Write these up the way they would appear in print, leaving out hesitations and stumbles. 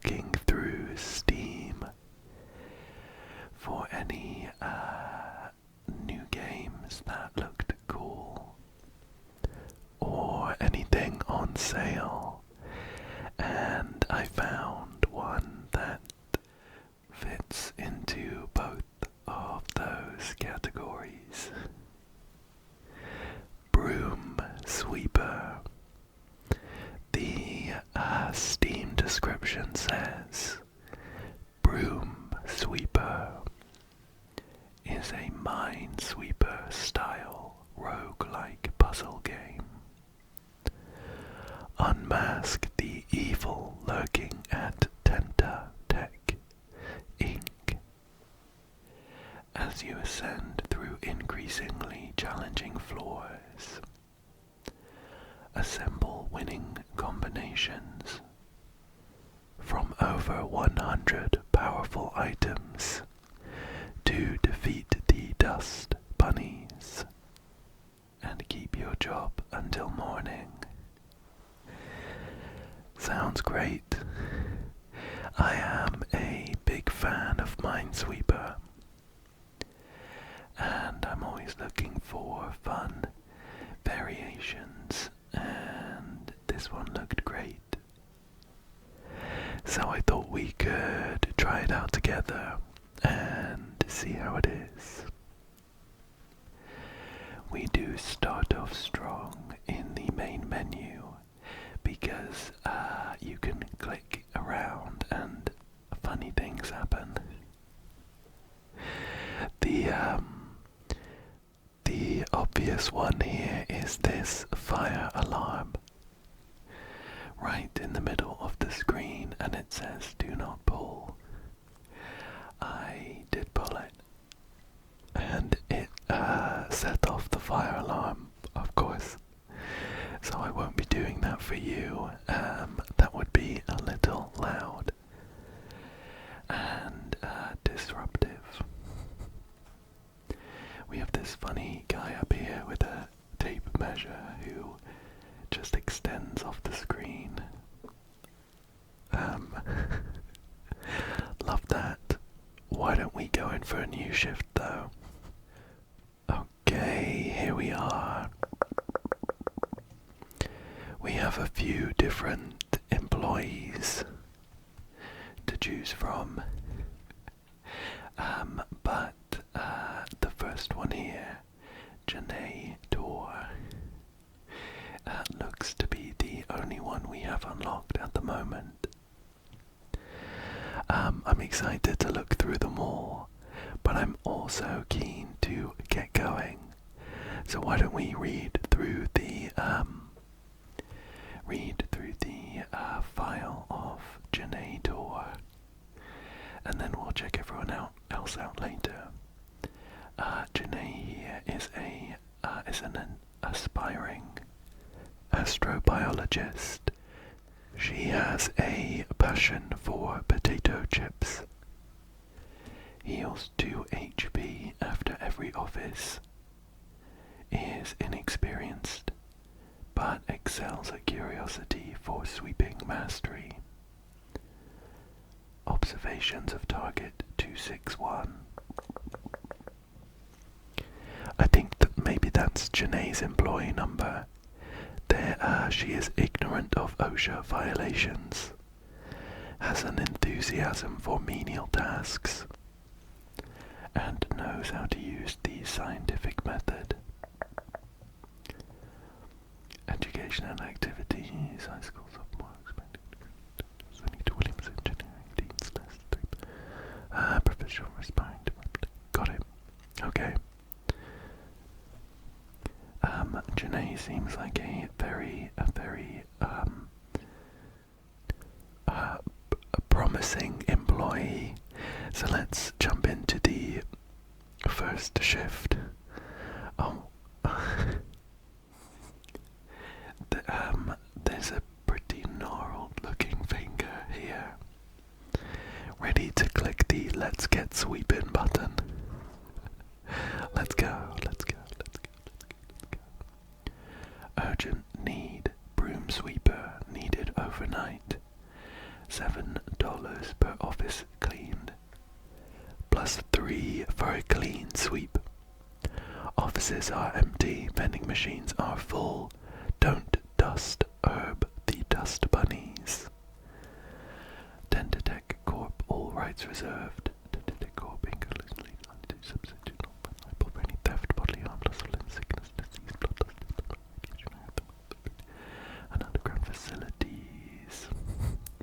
looking through Steam for any new games that looked cool or anything on sale, and I found one that fits into both of those categories. BroomSweeper. The Steam description says, BroomSweeper is a Minesweeper style roguelike puzzle game. Unmask the evil lurking at Tenta Tech Inc. as you ascend through increasingly challenging floors. Assemble winning combinations from over 100 powerful items to defeat the dust bunnies and keep your job until morning. Sounds great. I am a big fan of Minesweeper, and I'm always looking for fun variations, and this one looked great. So I thought we could try it out together and see how it is. We do start off strong in the main menu because you can click around and funny things happen. The obvious one here is this fire alarm right in the middle of the screen, and it says do not pull. I did pull it, and it set off the fire alarm, of course. So I won't be doing that for you. That would be a little loud and disruptive. We have this funny guy up here with a tape measure who just extends off the screen. Love that. Why don't we go in for a new shift though? Okay, here we are. We have a few different employees to choose from, but the first one here, Janae Dor, looks to be the only one we have unlocked at the moment. I'm excited to look through them all, but I'm also keen to get going. So why don't we read through the file of Janae Dor, and then we'll check everyone else out later. Janae here is an aspiring astrobiologist. She has a passion for potato chips, heals 2 HP after every office, is inexperienced, but excels at curiosity for sweeping mastery. Observations of target 261. I think that maybe that's Janae's employee number. She is ignorant of OSHA violations, has an enthusiasm for menial tasks, and knows how to use the scientific method. Education and activities, high school sophomore, Williams Engineering, Dean's List, professional aspiring. Got it. Okay. Janae seems like a very promising employee. So let's jump into the first shift. Oh, there's a pretty gnarled looking finger here, ready to click the let's get sweeping button. Let's go. Urgent need, BroomSweeper needed overnight. $7 offices are empty, vending machines are full. Don't dust herb the dust bunnies. Dentitech Corp, all rights reserved. Dentitech Corp, including substitute liable for any theft, bodily harm, loss of limb, sickness, disease, blood loss, and underground facilities.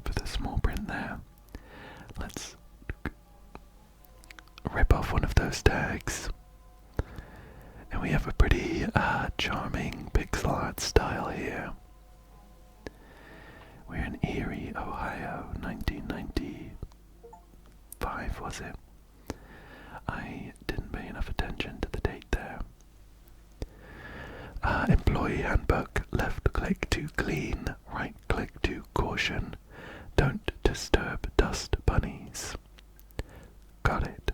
For the small print there, let's rip off one of those tags. And we have a pretty charming pixel art style here. We're in Erie, Ohio, 1995, was it? I didn't pay enough attention to the date there. Employee handbook, left click to clean, right click to caution. Don't disturb dust bunnies. Got it.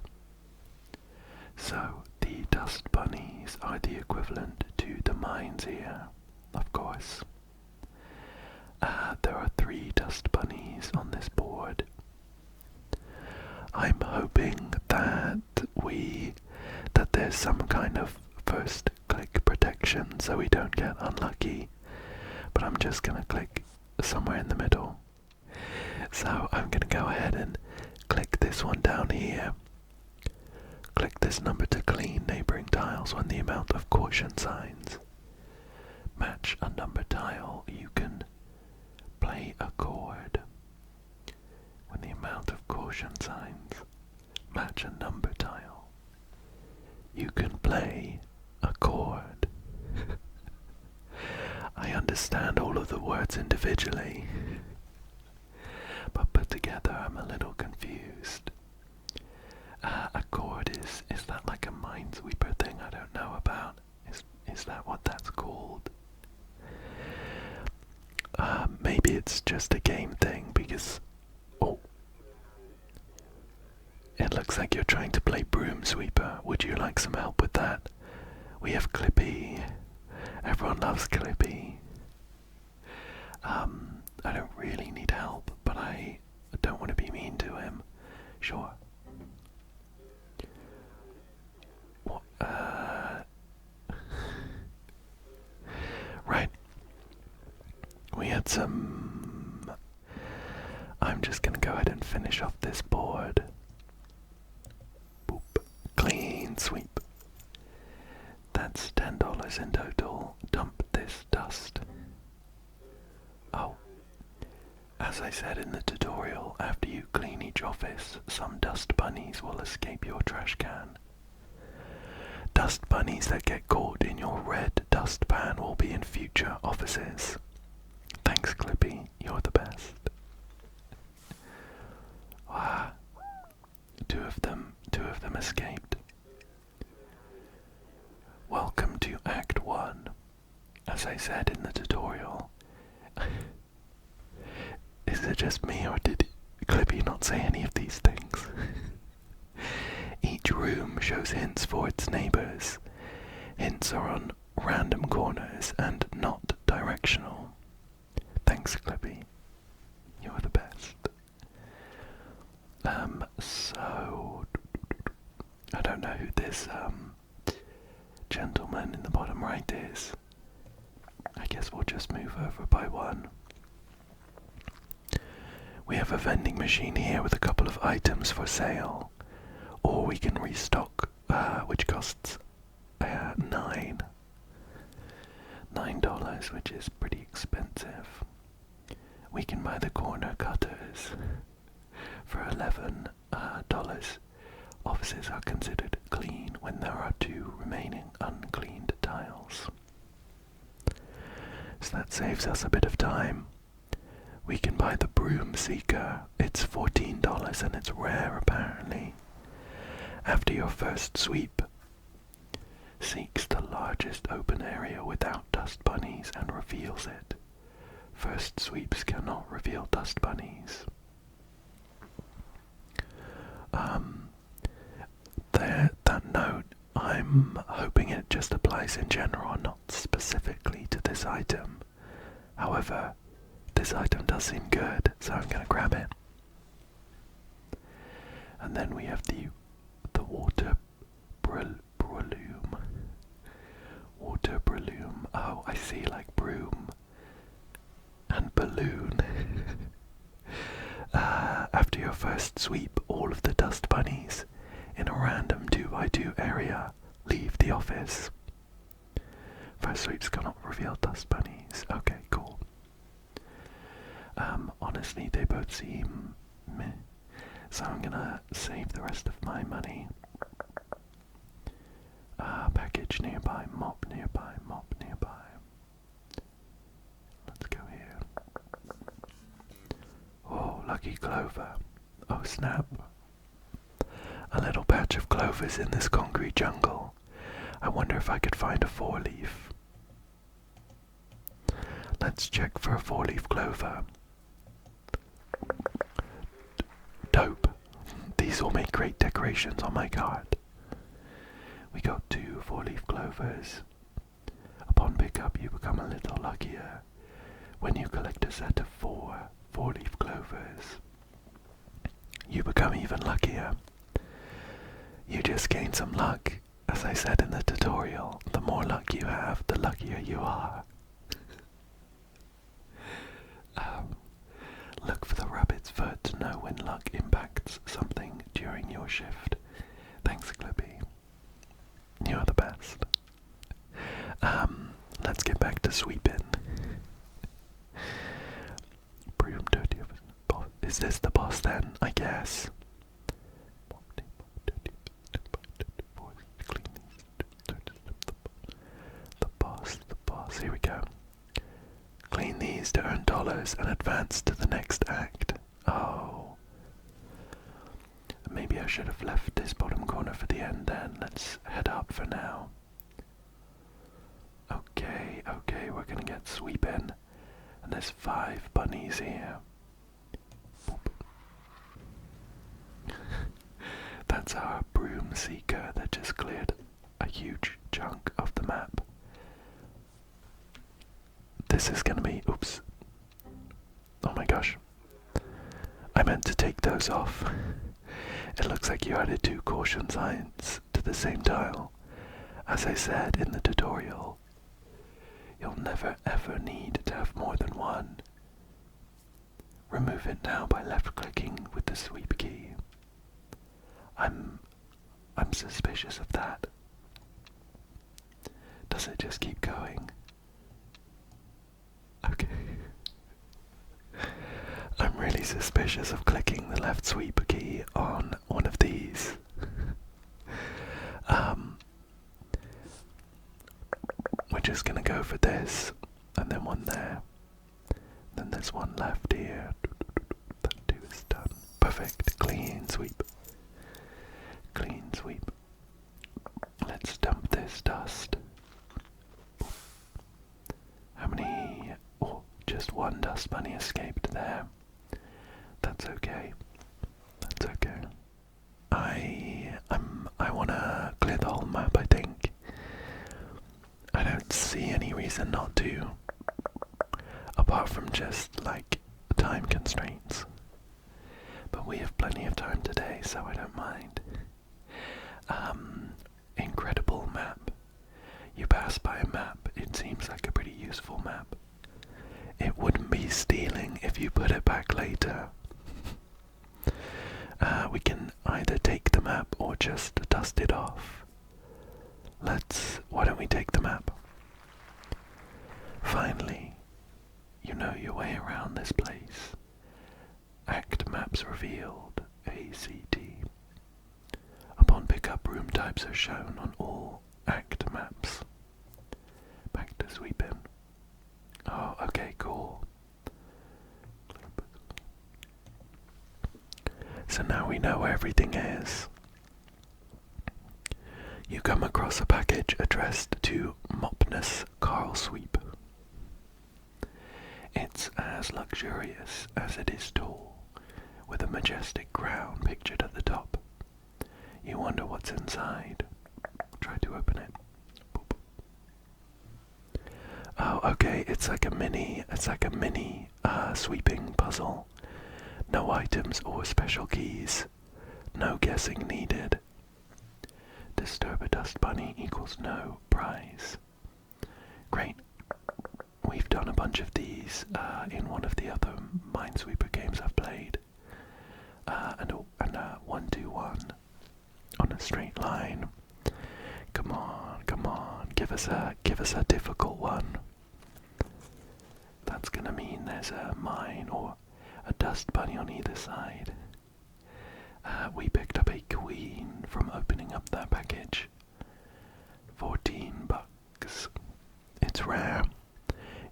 So, the dust bunnies are the equivalent to the mines here, of course. There are 3 dust bunnies on this board. I'm hoping that there's some kind of first click protection so we don't get unlucky, but I'm just gonna click somewhere in the middle. So I'm gonna go ahead and click this one down here. Click this number to clean neighboring tiles when the amount of caution signs match a number tile. You can play a chord. When the amount of caution signs match a number tile, you can play a chord. I understand all of the words individually, but put together I'm a little confused. A chord is that like a Minesweeper thing I don't know about? Is that what that's called? Maybe it's just a game thing because it looks like you're trying to play BroomSweeper. Would you like some help with that? We have Clippy. Everyone loves Clippy. I don't really need help, but I don't want to be mean to him. Sure. What? Right. We had some... I'm just gonna go ahead and finish off this board. Boop. Clean sweep. That's $10 in total. Dump this dust. Oh. As I said in the tutorial, after you clean each office, some dust bunnies will escape your trash can. Dust bunnies that get caught in your red dustpan will be in future offices. Thanks, Clippy. You're the best. Wow. Two of them escaped. Welcome to Act 1. As I said in the tutorial. Is it just me, or did Clippy not say any of these things? Each room shows hints for its neighbours. Hints are on random corners and not directional. Thanks, Clippy. You're the best. So I don't know who this gentleman in the bottom right is. I guess we'll just move over by one. We have a vending machine here with a couple of items for sale, or we can restock, which costs $9, which is pretty expensive. We can buy the corner cutters for $11. Offices are considered clean when there are 2 remaining uncleaned tiles. So that saves us a bit of time. We can buy the broom seeker. It's $14 and it's rare apparently. After your first sweep, seeks the largest open area without dust bunnies and reveals it. First sweeps cannot reveal dust bunnies. That note, I'm hoping it just applies in general, not specifically to this item. However, this item does seem good, so I'm going to grab it. And then we have the water broom. see like broom and balloon. After your first sweep all of the dust bunnies in a random 2x2 area leave the office. First sweeps cannot reveal dust bunnies. Okay, cool. Honestly, they both seem meh. So I'm gonna save the rest of my money. Package nearby, mop nearby, mop nearby. Let's go here. Oh, lucky clover. Oh, snap. A little patch of clovers in this concrete jungle. I wonder if I could find a 4-leaf. Let's check for a 4-leaf clover. Dope. These will make great decorations on my card. We got 2 4-leaf clovers. Upon pickup, you become a little luckier when you collect a set of 4 4-leaf clovers. You become even luckier. You just gain some luck. As I said in the tutorial, the more luck you have, the luckier you are. Look for the rabbit's foot to know when luck impacts something during your shift. Thanks, Clippy. You're the best. Let's get back to sweeping. Broom dirty. Is this the boss then? I guess. The boss. Here we go. Clean these to earn dollars and advance to the next act. Oh. Maybe I should have left this bottom corner for the end then. Let's head up for now. Okay, we're gonna get sweeping. And there's 5 bunnies here. That's our broom seeker that just cleared a huge chunk of the map. This is gonna be, oops. Oh my gosh. I meant to take those off. It looks like you added 2 caution signs to the same tile. As I said in the tutorial, you'll never ever need to have more than 1. Remove it now by left clicking with the sweep key. I'm suspicious of that. Does it just keep going? Okay. I'm really suspicious of clicking the left sweep key on one of these. We're just gonna go for this, and then one there. Then there's one left here. That 2 is done. Perfect. Clean sweep. Clean sweep. Let's dump this dust. How many? Oh, just 1 dust bunny escaped there. That's okay. That's okay. I wanna clear the whole map, I think. I don't see any reason not to. Apart from just, like, time constraints. But we have plenty of time today, so I don't mind. Incredible map. You pass by a map, it seems like a pretty useful map. It wouldn't be stealing if you put it back later. We can either take the map or just dust it off. Why don't we take the map? Finally, you know your way around this place. Act maps revealed, ACT. Upon pickup, room types are shown on all act maps. Back to sweeping. Oh, okay, cool. So now we know where everything is. You come across a package addressed to Mopness Carl Sweep. It's as luxurious as it is tall, with a majestic crown pictured at the top. You wonder what's inside. Try to open it. Boop. Oh, okay, it's like a mini sweeping puzzle. No items or special keys. No guessing needed. Disturb a dust bunny equals no prize. Great. bunch of these in one of the other Minesweeper games I've played. And a 1-2-1 on a straight line. Come on, give us a difficult one. That's gonna mean there's a mine or a dust bunny on either side. We picked up a queen from opening up that package. $14. It's rare.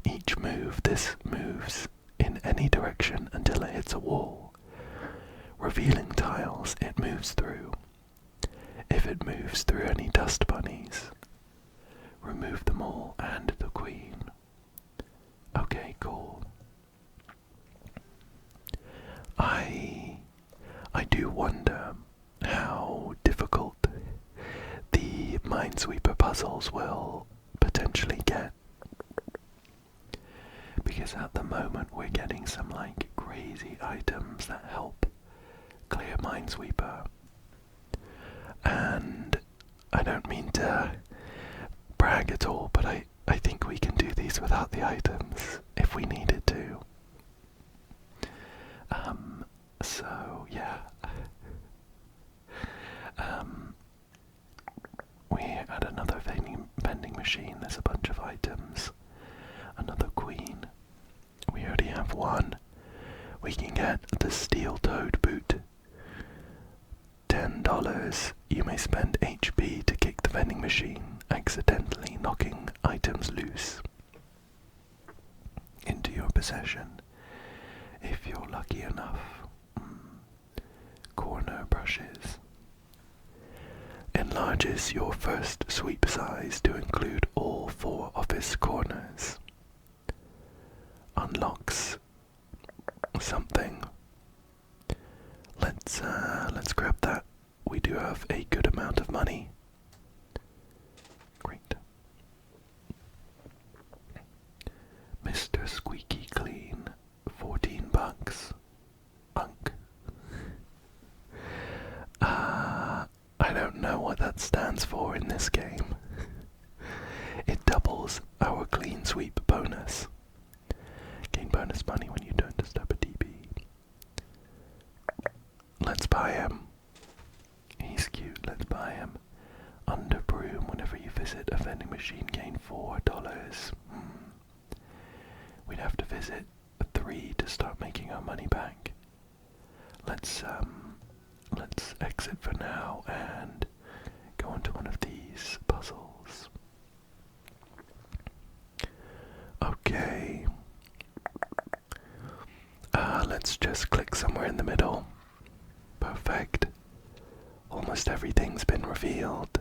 Each move, this moves in any direction until it hits a wall. Revealing tiles it moves through. If it moves through any dust bunnies, remove them all and the queen. Okay, cool. I do wonder how difficult the Minesweeper puzzles will potentially get. Because at the moment we're getting some like crazy items that help clear Minesweeper. And I don't mean to brag at all, but I think we can do these without the items if we needed to. So yeah. We're at another vending machine. There's a bunch of items. Another queen. We already have one. We can get the steel-toed boot. $10. You may spend HP to kick the vending machine, accidentally knocking items loose into your possession. If you're lucky enough. Corner brushes. Enlarges your first sweep size to include all 4 office corners. Unlocks something. Let's grab that. We do have a good amount of money. Great. Mr. Squeaky Clean, $14. Unk. I don't know what that stands for in this game. It doubles our clean sweep bonus. Gain bonus money when you don't disturb a DB. Let's buy him. He's cute, let's buy him. Under broom, whenever you visit a vending machine, gain $4. We'd have to visit 3 to start making our money back. Let's exit for now and go on to one of these puzzles. Okay. Let's just click somewhere in the middle. Perfect. Almost everything's been revealed.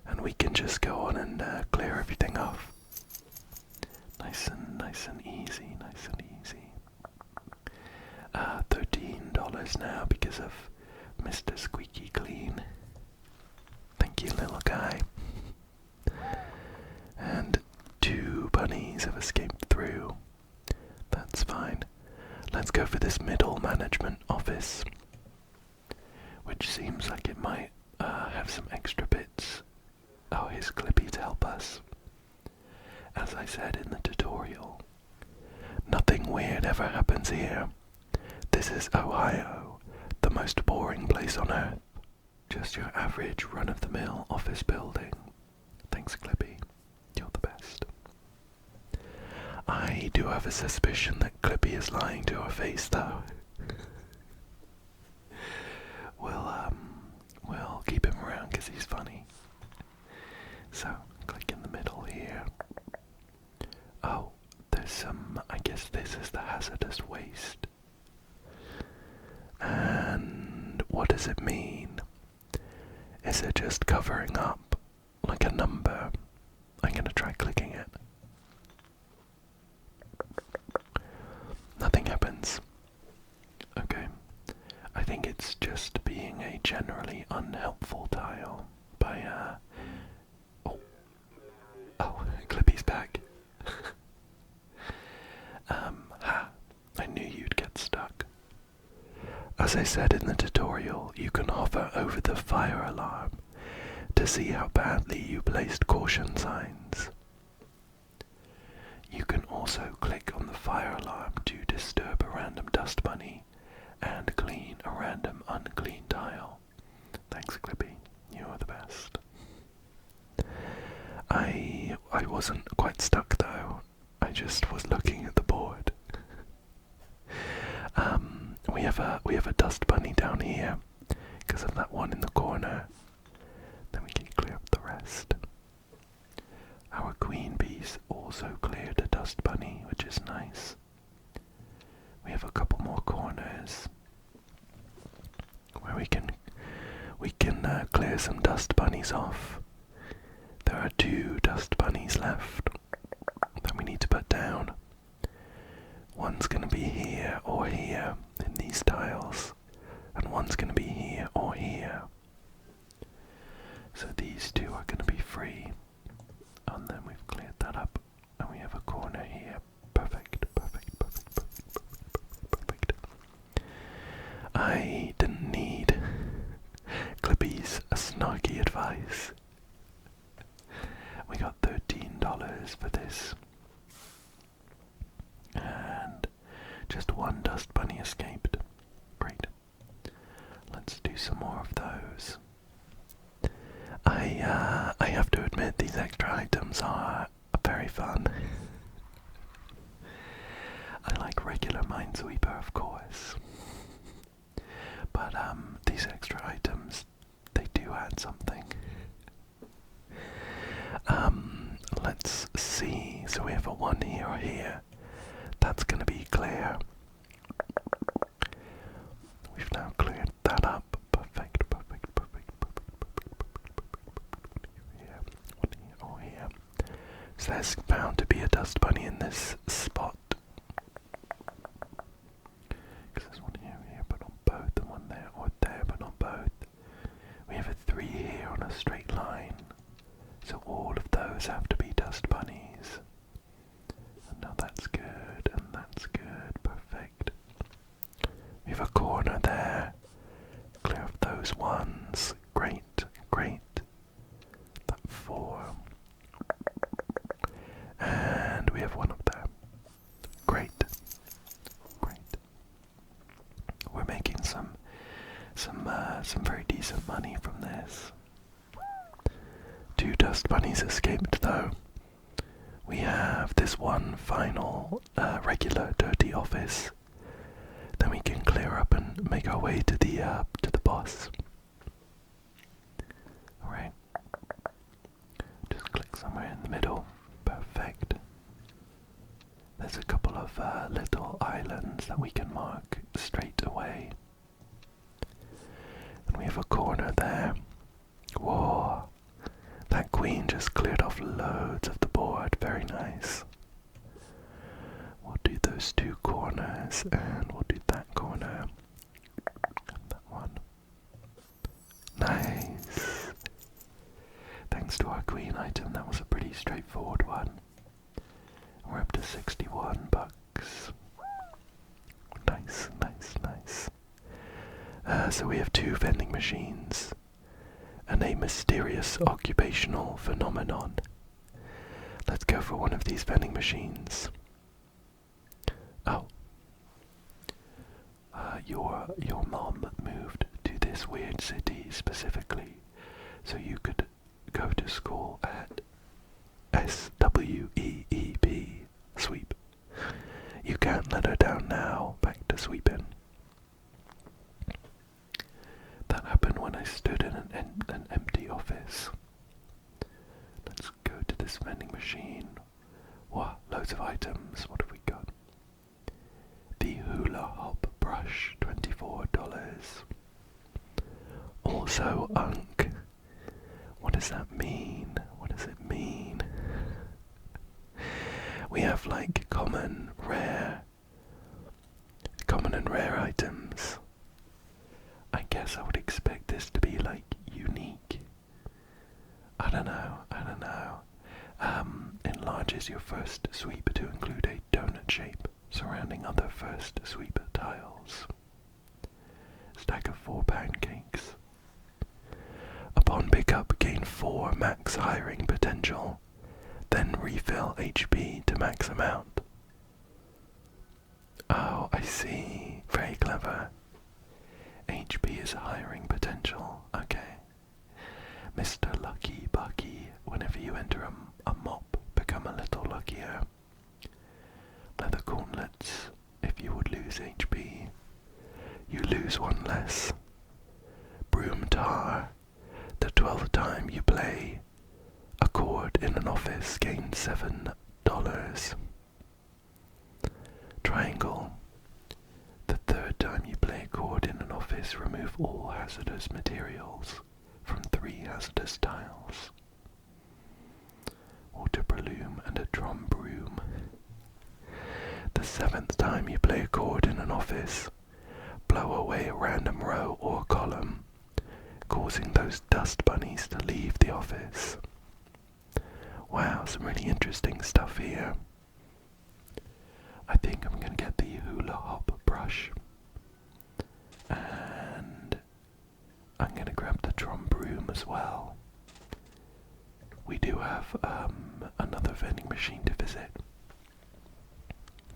And we can just go on and clear everything off. Nice and easy, $13 now because of Mr. Squeaky Clean. Thank you, little guy. And 2 bunnies have escaped through. That's fine. Let's go for this middle management office, which seems like it might have some extra bits. Oh, here's Clippy to help us. As I said in the tutorial, nothing weird ever happens here. This is Ohio, the most boring place on earth. Just your average run-of-the-mill office building. Thanks, Clippy. You're the best. I do have a suspicion that Clippy is lying to our face, though. We'll keep him around because he's funny. So, click in the middle here. Oh, there's some, I guess this is the hazardous waste. And what does it mean? Is it just covering up like a number? I'm gonna try clicking it. Nothing happens. Okay. I think it's just being a generally unhelpful tile by, Oh, Clippy's back. I knew you'd get stuck. As I said in the tutorial, you can hover over the fire alarm to see how badly you placed caution signs. You can I wasn't quite stuck though. I just was looking at the board. We have a dust bunny down here because of that one in the corner. Then we can clear up the rest. Our queen bees also cleared a dust bunny, which is nice. We have a couple more corners where we can clear some dust bunnies off. There are 2 dust bunnies left that we need to put down. One's going to be here or here in these tiles, and one's going to be here or here. So these 2 are going to be free, and then we've cleared that up, and we have a corner here. Perfect, perfect, perfect, perfect, perfect, perfect. I didn't need Clippy's snarky advice. We got $13 for this. And just 1 dust bunny escaped. Great. Let's do some more of those. I have to admit these extra items are very fun. I like regular Minesweeper, of course. But these extra items, they do add something. Let's see. So we have a 1 here or here. That's going to be clear. We've now cleared that up. Perfect, perfect, perfect, perfect, perfect, perfect. Here, 1 here or here. So there's bound to be a dust bunny in this spot. Because there's 1 here, but not both, and 1 there or there, but not both. We have a 3 here on a straight line. So all of those have to be dust bunnies. And now that's good, and that's good, perfect. We have a corner there. Clear up those 1s. Great, great. That 4. And we have 1 up there. Great, great. We're making some very decent money from this. 2 dust bunnies escaped though. We have this 1 final regular dirty office. Then we can clear up and make our way to the boss. Alright. Just click somewhere in the middle. Perfect. There's a couple of little islands that we can mark straight away. And we have a corner there. Whoa. That queen just cleared off loads of the board. Very nice. We'll do those 2 corners, and we'll do that corner. And that one. Nice. Thanks to our queen item, that was a pretty straightforward one. We're up to 61 bucks. Nice, nice, nice. So we have 2 vending machines and a mysterious occupational phenomenon. Let's go for one of these vending machines. Oh. Your mom moved to this weird city specifically so you could go to school at SWEEP, sweep. You can't let her down now. Back to sweeping. That happened when I stood in an empty office. Let's go to this vending machine. Wow, loads of items. What have we got? The hula hop brush, $24. Also unk. What does that mean? What does it mean? We have like common and rare items. I guess I would expect this to be like unique. I don't know. Enlarges your first sweep to include a donut shape surrounding other first sweep tiles. Stack of 4 pancakes. Upon pickup, gain 4 max hiring potential. Then refill HP to max amount. Oh, I see. Very clever. HP is hiring potential. Okay. Mr. Lucky Bucky, whenever you enter a mop office, gain $7. Triangle. The third time you play a chord in an office, remove all hazardous materials from 3 hazardous tiles. Water balloon and a drum broom. The 7th time you play a chord in an office, blow away a random row or column, causing those dust bunnies to leave the office. Wow, some really interesting stuff here. I think I'm going to get the hula hop brush, and I'm going to grab the drum broom as well. We do have another vending machine to visit,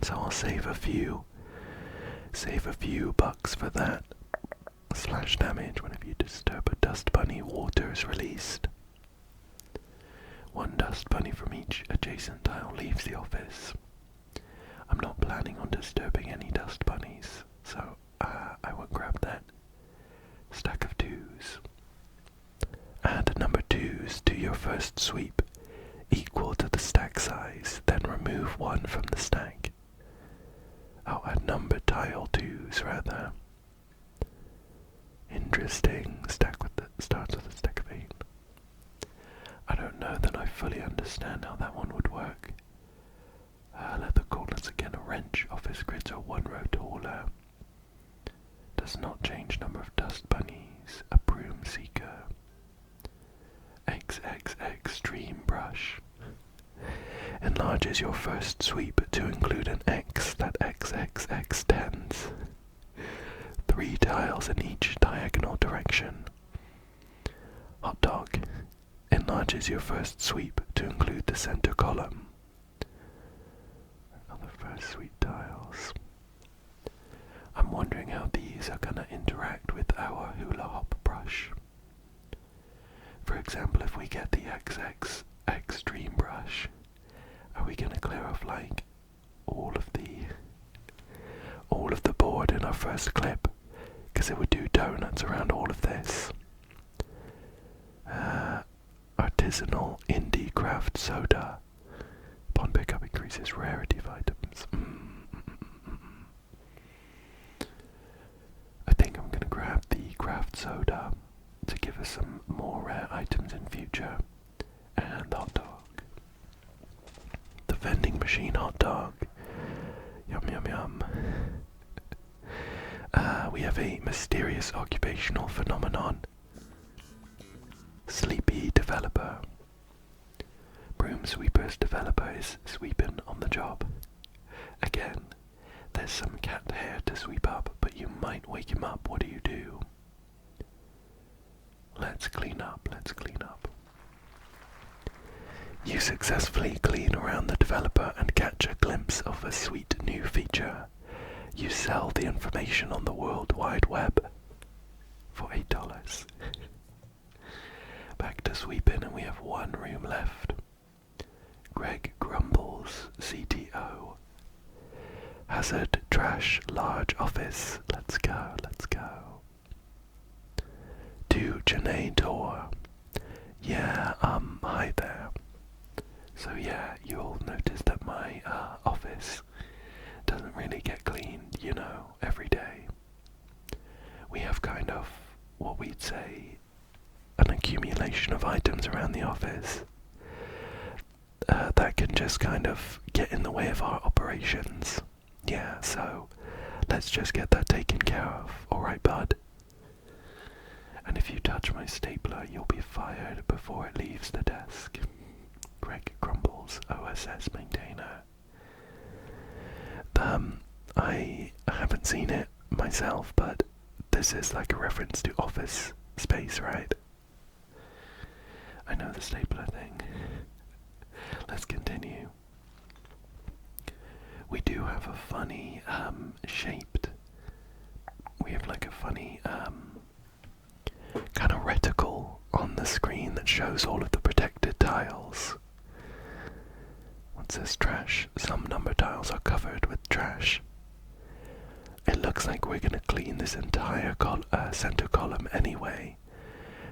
so I'll save a few bucks for that. Slash damage whenever you disturb a dust bunny, water is released. 1 dust bunny from each adjacent tile leaves the office. I'm not planning on disturbing any dust bunnies, so I won't grab that. Stack of 2s. Add number 2s to your first sweep, equal to the stack size, then remove 1 from the stack. Oh, add number tile 2s rather. Interesting. Starts with a stack of 8. I don't know that I fully understand how that one would work. Leather corners again, a wrench. Office grids are 1 row taller. Does not change number of dust bunnies. A broom seeker. Extreme brush. Enlarges your first sweep to include an X that X extends 3 tiles in each diagonal direction. Hot dog. Enlarges your first sweep to include the center column. Other first sweep tiles. I'm wondering how these are going to interact with our hula hop brush. For example, if we get the XX extreme brush, are we going to clear off like all of the board in our first clip? Because it would do donuts around all of this. Artisanal indie craft soda. Upon pickup increases rarity of items. I think I'm going to grab the craft soda to give us some more rare items in future. And the hot dog. The vending machine hot dog. Yum yum yum. We have a mysterious occupational phenomenon. Sleepy developer. BroomSweeper's developer is sweeping on the job. Again, there's some cat hair to sweep up, but you might wake him up. What do you do? Let's clean up. You successfully clean around the developer and catch a glimpse of a sweet new feature. You sell the information on the World Wide Web for $8. Back to sweeping, and we have 1 room left. Greg Grumbles, CTO. Hazard trash large office. Let's go. To Janae Tor. Yeah, hi there. So yeah, you'll notice that my office doesn't really get cleaned, every day. We have kind of what we'd say an accumulation of items around the office that can just kind of get in the way of our operations. Yeah, so let's just get that taken care of, alright bud? And if you touch my stapler, you'll be fired before it leaves the desk. Greg Grumbles, OSS maintainer. I haven't seen it myself, but this is like a reference to Office Space, right? I know the stapler thing. Let's continue. We do have a funny shaped. We have like a funny kind of reticle on the screen that shows all of the protected tiles. What's this? Trash. Some number tiles are covered with trash. It looks like we're going to clean this entire center column anyway,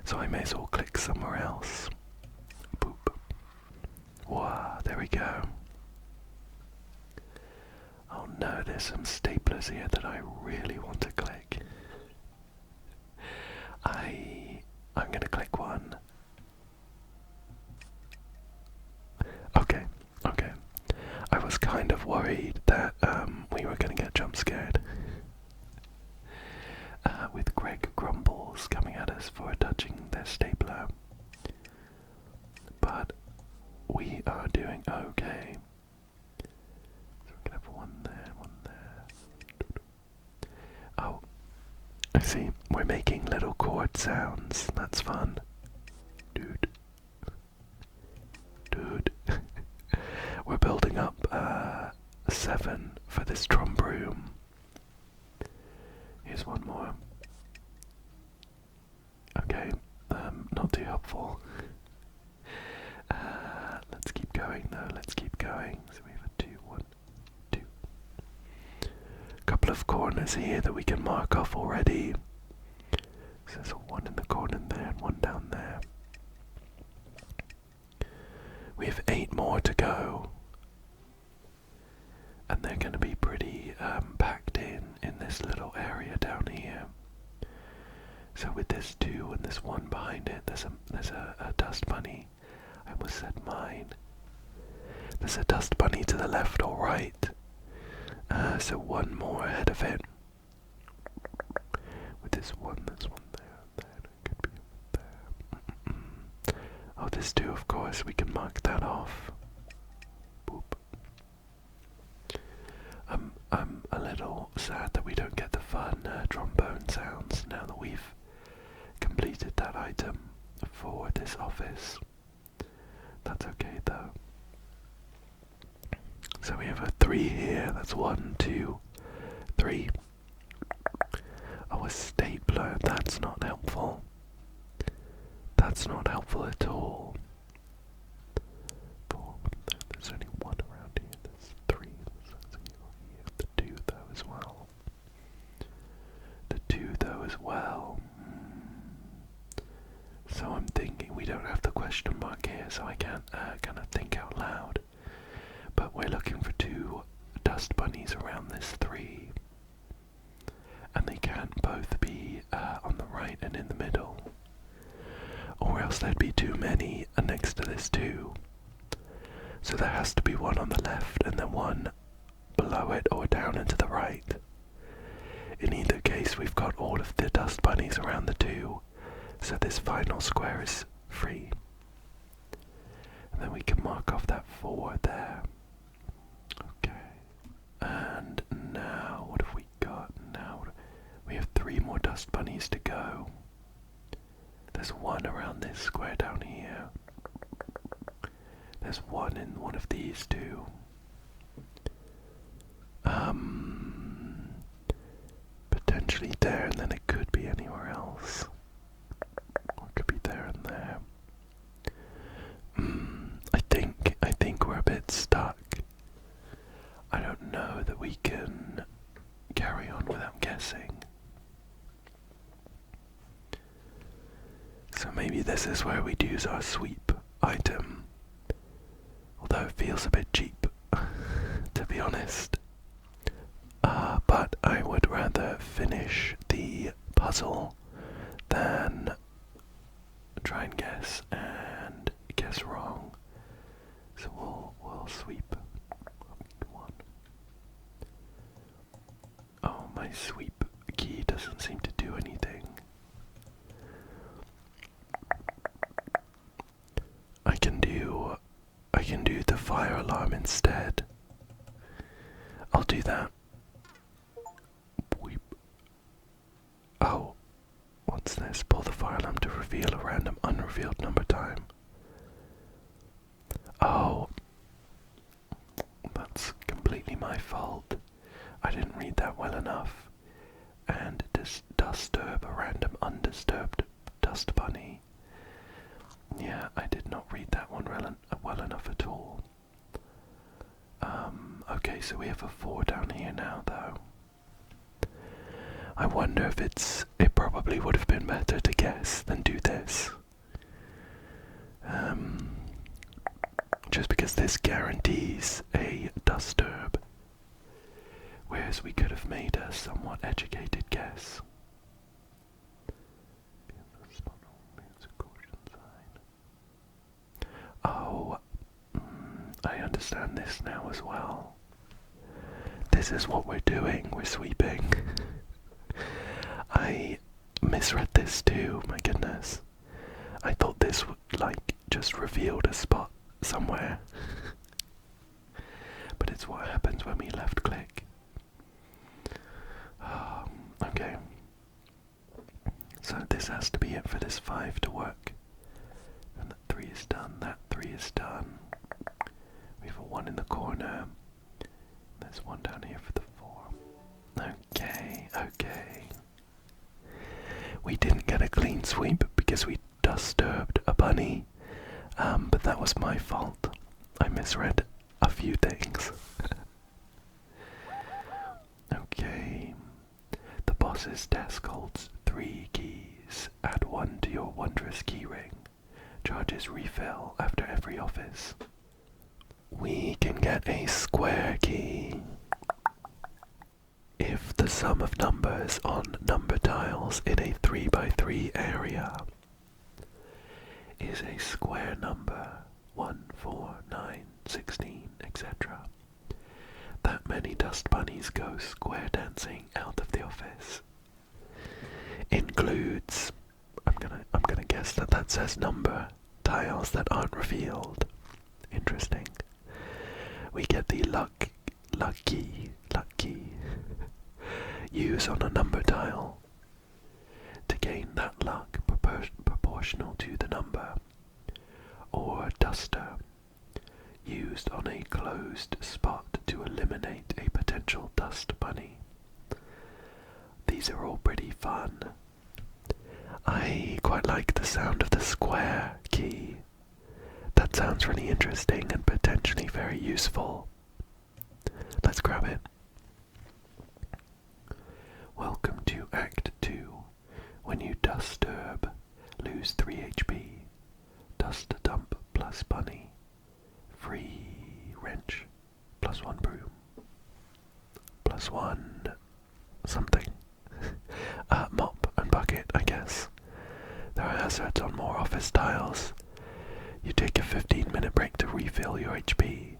so I may as well click somewhere else. Boop. Wow, there we go. Oh no, there's some staplers here that I really want to click. I'm gonna click one. Okay, okay. I was kind of worried that we were gonna get jump scared. With Grumbles coming at us for touching their stapler. But we are doing okay. So we can have one there, one there. Oh, I see. We're making little chord sounds. That's fun. Dude. We're building up 7 for this drum broom. Here's one more. Okay, not too helpful. Let's keep going though, let's keep going. So we have a 2, 1, 2. Couple of corners here that we can mark off already. So there's a 1 in the corner there and 1 down there. We have 8 more to go. And they're going to be pretty packed in this little area down here. So with this 2 and this 1 behind it, there's a dust bunny. I almost said mine. There's a dust bunny to the left or right. So 1 more ahead of it. With this 1, there's 1 there, and it could be there. Oh, this 2, of course, we can mark that off. Boop. I'm a little sad that we don't get the fun trombone sounds now that we've completed that item for this office. That's okay though. So we have a 3 here, that's 1, 2, 3. Oh, a stapler, that's not helpful. That's not helpful at all. 4, there's only 1 around here, there's 3, the 2 though as well. The 2 though as well. So I'm thinking we don't have the question mark here, so I can't kind of think out loud. But we're looking for 2 dust bunnies around this 3. And they can't both be on the right and in the middle. Or else there'd be too many next to this 2. So there has to be 1 on the left and then 1 below it or down and to the right. In either case, we've got all of the dust bunnies around the 2. So this final square is free. And then we can mark off that 4 there. Okay. And now, what have we got? Now, we have 3 more dust bunnies to go. There's 1 around this square down here. There's 1 in one of these 2. Potentially there, and then it could be anywhere else. Or it could be there and there. I think we're a bit stuck. I don't know that we can carry on without guessing. So maybe this is where we'd use our sweep item. Although it feels a bit cheap, to be honest. But I would rather finish the puzzle than try and guess wrong. So we'll sweep. 1. Oh, my sweep key doesn't seem to do anything. I can do the fire alarm instead. I'll do that. Weep. Oh, what's this? Pull the fire alarm to reveal a random unrevealed number time. Oh, that's completely my fault. I didn't read that well enough. And disturb a random undisturbed dust bunny. Yeah, I did not read that one well enough at all. Okay, so we have a 4 down here now, though. I wonder if it probably would have been better to guess than do this. just because this guarantees a disturb, whereas we could have made a somewhat educated guess. Oh, I understand this now as well. This is what we're doing, we're sweeping. I misread this too, my goodness. I thought this would, like, just revealed a spot somewhere. But it's what happens when we left click. Okay. So this has to be it for this 5 to work. And that 3 is done, that 3 is done. We have a 1 in the corner. There's 1 down here for the 4. Okay, okay. We didn't get a clean sweep because we disturbed a bunny. But that was my fault. I misread a few things. Okay. The boss's desk holds 3 keys. Add 1 to your wondrous key ring. Charges refill after every office. We can get a square key. If the sum of numbers on number tiles in a 3x3 area is a square number, 1, 4, 9, 16, etc., that many dust bunnies go square dancing out of the office. Includes, I'm gonna guess that says number tiles that aren't revealed. Interesting. We get the lucky use on a number tile to gain that luck proportional to the number, or duster used on a closed spot to eliminate a potential dust bunny. These are all pretty fun. I quite like the sound of the square key. That sounds really interesting and potentially very useful. Let's grab it. Welcome to Act 2. When you disturb, lose 3 HP. Dust dump plus bunny. Free wrench. Plus 1 broom. Plus 1 something. Mop and bucket, I guess. There are hazards on more office tiles. You take a 15-minute break to refill your HP.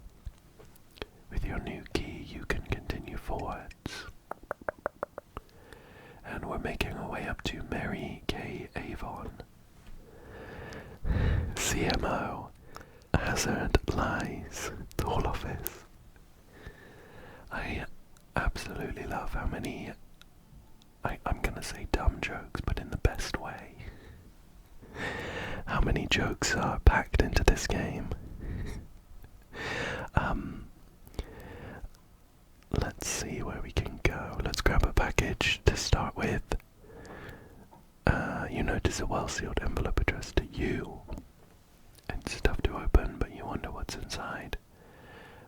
With your new key, you can continue forwards. And we're making our way up to Mary K. Avon. CMO. Hazard lies. The whole office. I absolutely love how many, I'm gonna say dumb jokes, but in the best way. How many jokes are packed into this game. Let's see where we can go. Let's grab a package to start with. You notice a well-sealed envelope addressed to you. It's tough to open, but you wonder what's inside.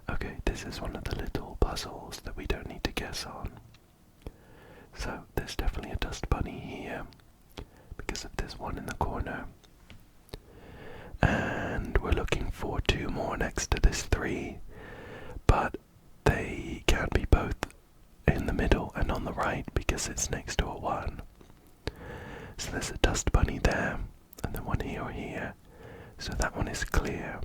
Okay, this is one of the little puzzles that we don't need to guess on. So, there's definitely a dust bunny here, because of this 1 in the corner. And we're looking for 2 more next to this 3, but they can't be both in the middle and on the right because it's next to a 1. So there's a dust bunny there, and then 1 here or here, so that one is clear.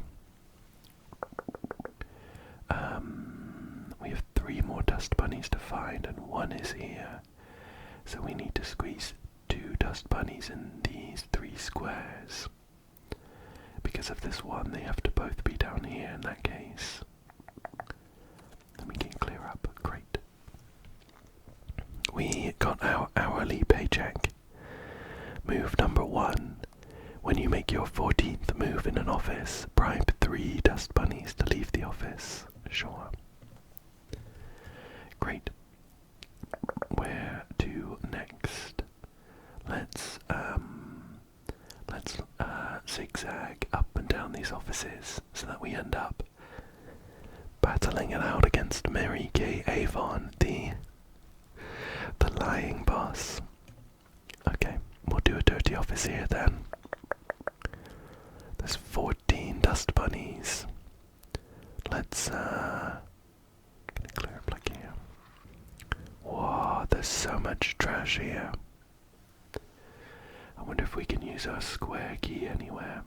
We have 3 more dust bunnies to find, and 1 is here, so we need to squeeze 2 dust bunnies in these 3 squares. Because of this 1, they have to both be down here in that case. Then we can clear up. Great. We got our hourly paycheck. Move number 1. When you make your 14th move in an office, bribe 3 dust bunnies to leave the office. Sure. Great. Where to next? Let's zigzag up and down these offices so that we end up battling it out against Mary K. Avon, the lying boss. Okay, we'll do a dirty office here then. There's 14 dust bunnies. Let's gonna clear up like here. Whoa, there's so much trash here. I wonder if we can use our square key anywhere.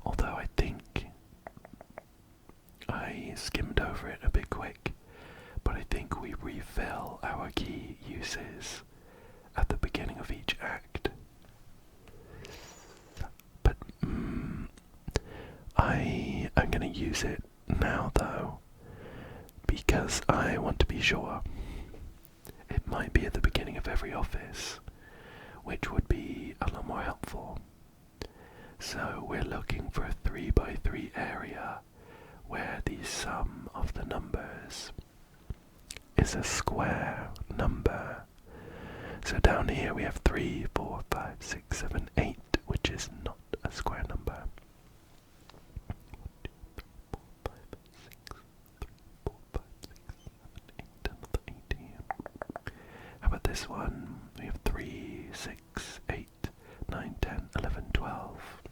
Although I think I skimmed over it a bit quick, but I think we refill our key uses at the beginning of each act. But I am going to use it now though, because I want to be sure. It might be at the beginning of every office, which would be a lot more helpful. So we're looking for a 3x3 area where the sum of the numbers is a square number. So down here we have 3, 4, 5, 6, 7, 8, which is not a square number. 8 here. How about this one? We have 3, 6, 8, 9, 10, 11, 12.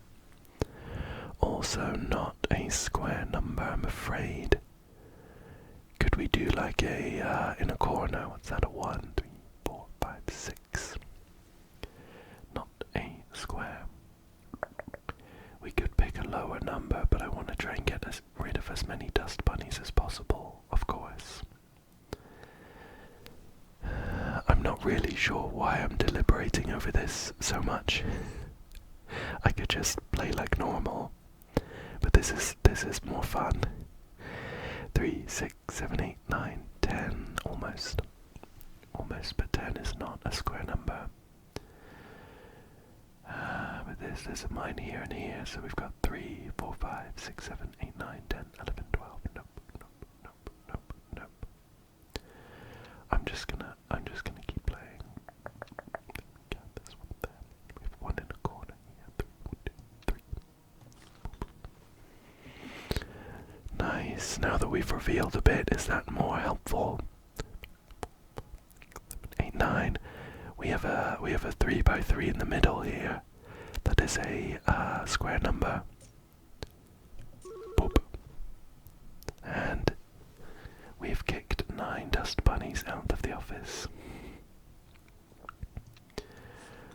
Also not a square number, I'm afraid. Could we do like a, in a corner, what's that, a 1, 3, 4, 5, 6? Not a square. We could pick a lower number, but I want to try and get rid of as many dust bunnies as possible, of course. I'm not really sure why I'm deliberating over this so much. I could just play like normal, but this is more fun. 3, 6, 7, 8, 9, 10, almost, but 10 is not a square number. But there's a mine here and here, so we've got 3, 4, 5, 6, 7, 8, 9, 10, 11, 12. Nope. I'm just gonna keep playing. Got this one there. We have one in a corner here. 1, 2, 3. Nice. Now that we've revealed a bit, is that more helpful? 8, 9. We have a 3x3 in the middle here. That is a square number. Boop. And we've kicked 9 dust bunnies out of the office.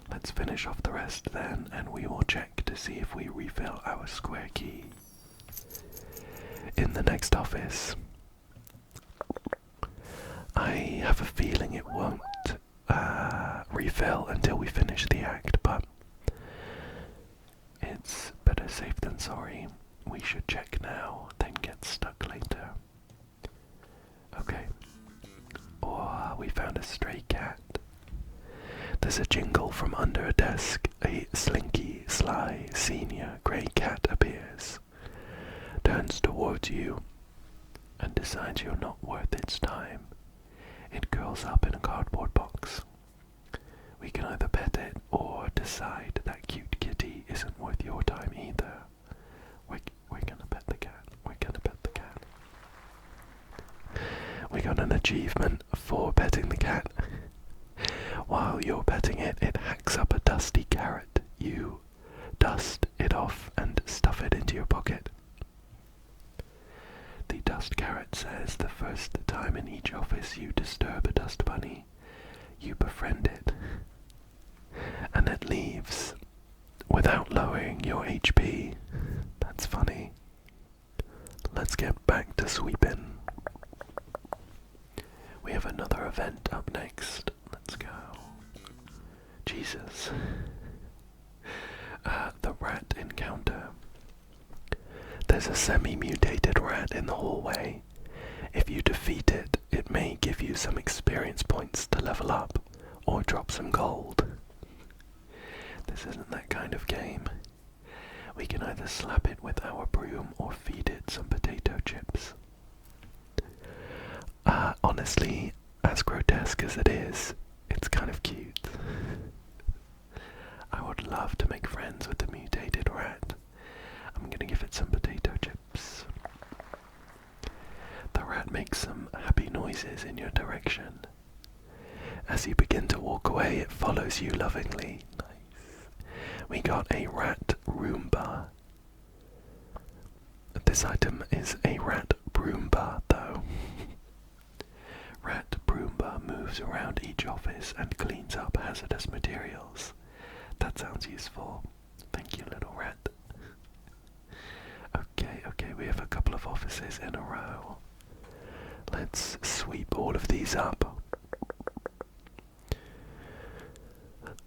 Let's finish off the rest then, and we will check to see if we refill our square key in the next office. I have a feeling it won't refill until we finish the act, but it's better safe than sorry. We should check now, then get stuck later. Okay. Oh, we found a stray cat. There's a jingle from under a desk. A slinky, sly, senior grey cat appears, turns towards you, and decides you're not worth its time. It curls up in a cardboard box. We can either pet it or decide that cute kitty isn't worth your time either. We're gonna pet the cat. We got an achievement for petting the cat. While you're petting it, it hacks up a dusty carrot. You dust it off and stuff it into your pocket. The dust carrot says the first time in each office you disturb a dust bunny, you befriend it. And it leaves without lowering your HP. That's funny. Let's get back to sweeping. We have another event up next. Let's go. Jesus. The rat encounter. There's a semi-mutated rat in the hallway. If you defeat it, it may give you some experience points to level up, or drop some gold. This isn't that kind of game. We can either slap it with our broom or feed it some potato chips. Honestly, as grotesque as it is, it's kind of cute. I would love to make friends with the mutated rat. I'm gonna give it some potato chips. The rat makes some happy noises in your direction. As you begin to walk away, it follows you lovingly. Nice. We got a rat Roomba. This item is a rat washes and cleans up hazardous materials. That sounds useful. Thank you, little rat. Okay, we have a couple of offices in a row. Let's sweep all of these up.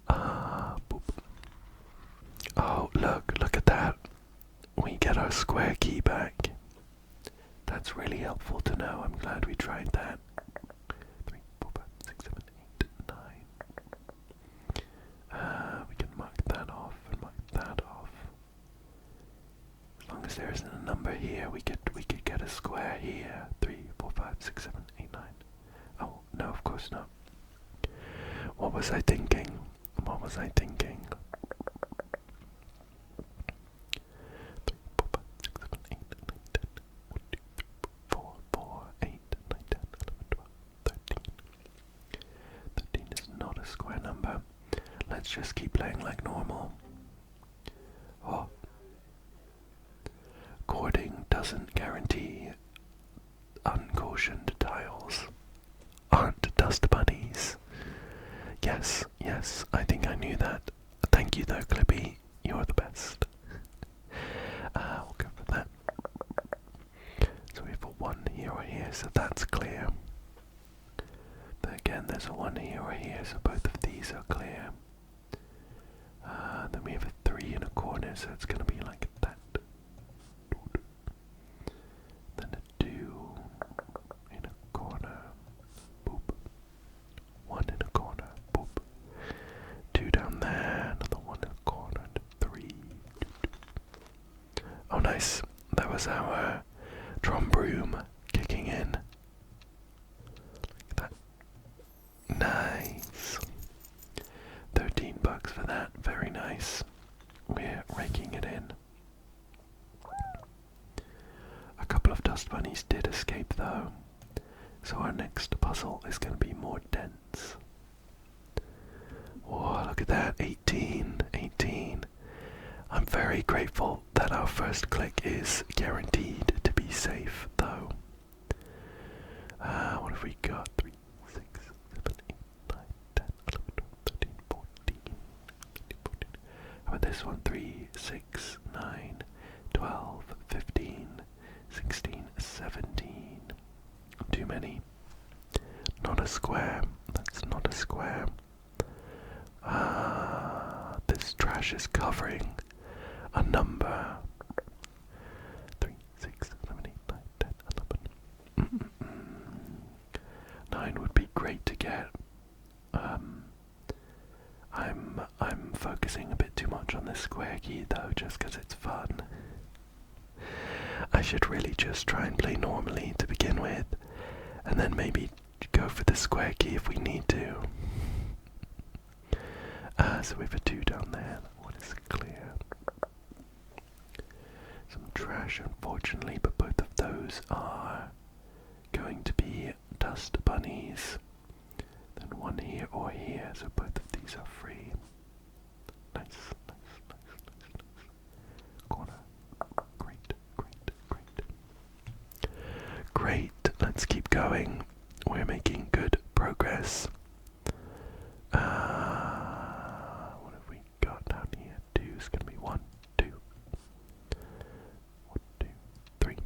Boop. Oh, look at that. We get our square key back. That's really helpful to know. I'm glad we tried that. 3, 4, 5, 6, 7, 8, 9. We can mark that off and mark that off. As long as there isn't a number here, we could get a square here. 3, 4, 5, 6, 7, 8, 9. Oh, no, of course not. What was I thinking? 13 is not a square number. Let's just keep playing like normal. Oh. Cording doesn't guarantee uncautioned tiles. Aren't dust bunnies. Yes, I think I knew that. Thank you though, Clippy. You're the best. We'll go for that. So we have a 1 here or here, so that's clear. Then again, there's a 1 here or here, so both of these are clear. Then we have a 3 in a corner, so it's going to be like that. Then a 2 in a corner. Boop. 1 in a corner. Boop. 2 down there, another 1 in a corner, and 3. Oh nice, that was our drum broom kicking in. Like that. Nice. 13 bucks for that, very nice. We're raking it in. A couple of dust bunnies did escape though, so our next puzzle is going to be more dense. Whoa, look at that, 18. I'm very grateful that our first click is guaranteed to be safe though. What have we got? 3, 6, 7, 8, 9, 10, 11, 12, 13, 14. How about this one? 3, 6, 9, 12, 15, 16, 17. Too many. Not a square. That's not a square. This trash is covering a number. 3, 6, 7, 8, 9, 10, 11. 9 would be great to get. I'm focusing a bit too much on this square key though, just because it's fun. I should really just try and play normally to begin with, and then maybe go for the square key if we need to. So we have a 2 down there. What is clear? Some trash, unfortunately, but both of those are going to be dust bunnies. Then 1 here or here, so both of these are free. Nice. Corner. Great, let's keep going. We're making good progress. What have we got down here? 2 is going to be 1, 2. 1, 2, 3.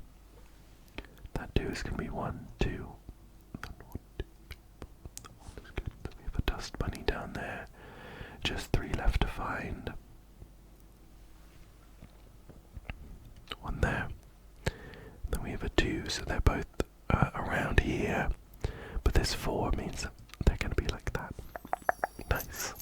That 2 is going to be 1, 2. 1, 2, 3, 4. That's good. We have a dust bunny down there. Just 3 left to find. 1 there. Then we have a 2, so they're both around here. But this 4 means that they're going to be like that. Nice.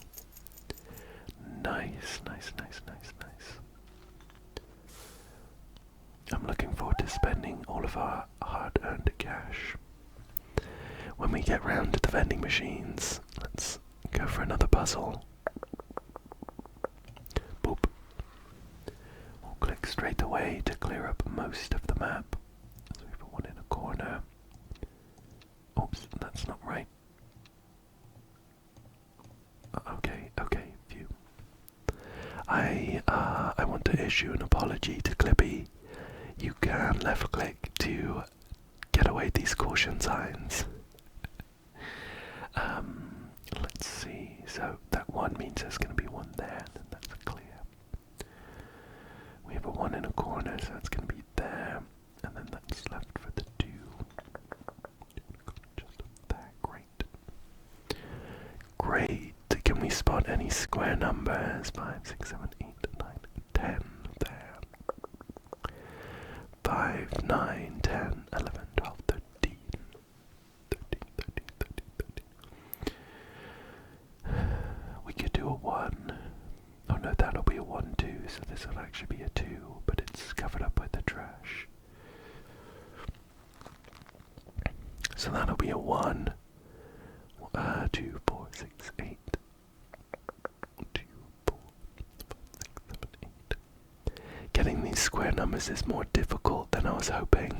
I'm looking forward to spending all of our hard-earned cash. When we get round to the vending machines, let's go for another puzzle. Boop. We'll click straight away to clear up most of the map. So we have 1 in a corner. Oops, that's not right. Okay, phew. I want to issue an apology to Clippy. You can left click to get away these caution signs. so that 1 means there's going to be 1 there, and that's clear. We have a 1 in a corner, so that's going to be there, and then that's left for the 2. Just up there, great. Great. Can we spot any square numbers? 5, 6, 7, 8, 9, 10 there. 5, 9, 10, 11, 12, 13. 13. We could do a 1. Oh no, that'll be a 1 too, so this will actually be a 2, but it's covered up by the trash. So that'll be a 1. 2, 4, 6, 8. 2, 4, 5, 6, 7, 8. Getting these square numbers is more difficult than I was hoping.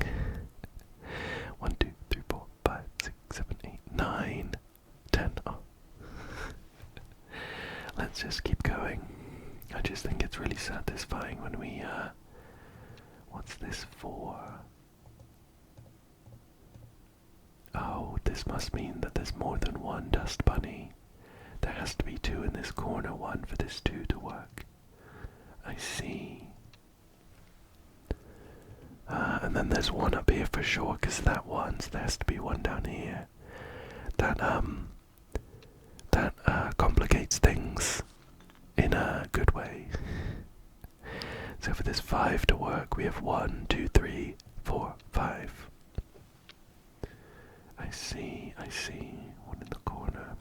1, 2, 3, 4, 5, 6, 7, 8, 9, 10. Oh. Let's just keep going. I just think it's really satisfying when we, what's this for? Oh, this must mean that there's more than 1 dust bunny. There has to be 2 in this corner, 1 for this 2 to work. I see. And then there's 1 up here for sure, because that 1, so there has to be 1 down here. That complicates things in a good way. So for this 5 to work, we have 1, 2, 3, 4, 5. I see, 1 in the corner.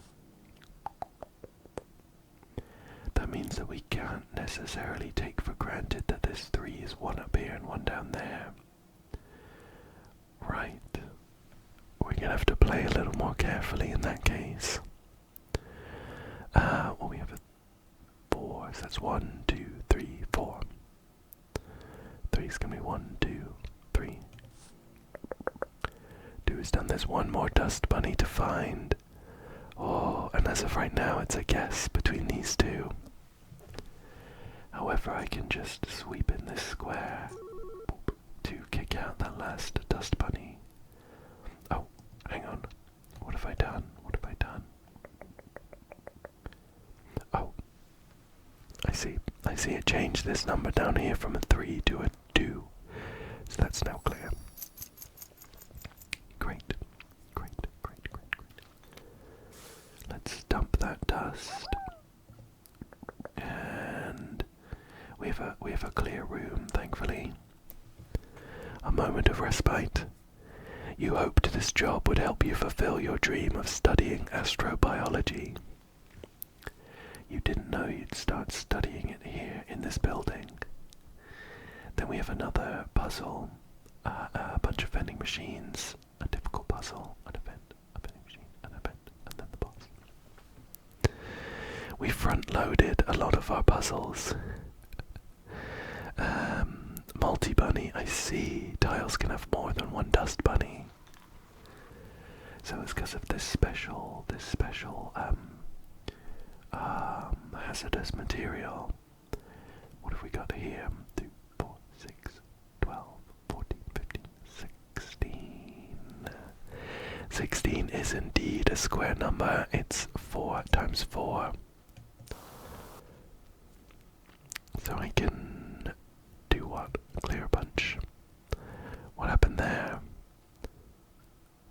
That means that we can't necessarily take for granted that this 3 is 1 up here and 1 down there. Right. We're gonna have to play a little more carefully in that case. Well, we have a 4, so that's 1, 2, 3, 4. 3 is gonna be 1, 2, 3. 2 is done. There's 1 more dust bunny to find. Oh, and as of right now, it's a guess between these 2. However, I can just sweep in this square to kick out that last dust bunny. Oh, hang on. What have I done? Oh, I see it changed this number down here from a 3 to a 2. So that's now clear. Great. Let's dump that dust. And we have a clear room, thankfully. A moment of respite. You hoped this job would help you fulfill your dream of studying astrobiology. You didn't know you'd start studying it here in this building. Then we have another puzzle, a bunch of vending machines, a difficult puzzle, an event, a vending machine, an event, and then the boss. We front-loaded a lot of our puzzles. Multi-bunny, I see. Tiles can have more than 1 dust bunny. So it's because of this special hazardous material. What have we got here? 2, 4, 6, 12, 14, 15, 16. 16 is indeed a square number. It's 4 times 4. So I can do what? Clear a bunch. What happened there?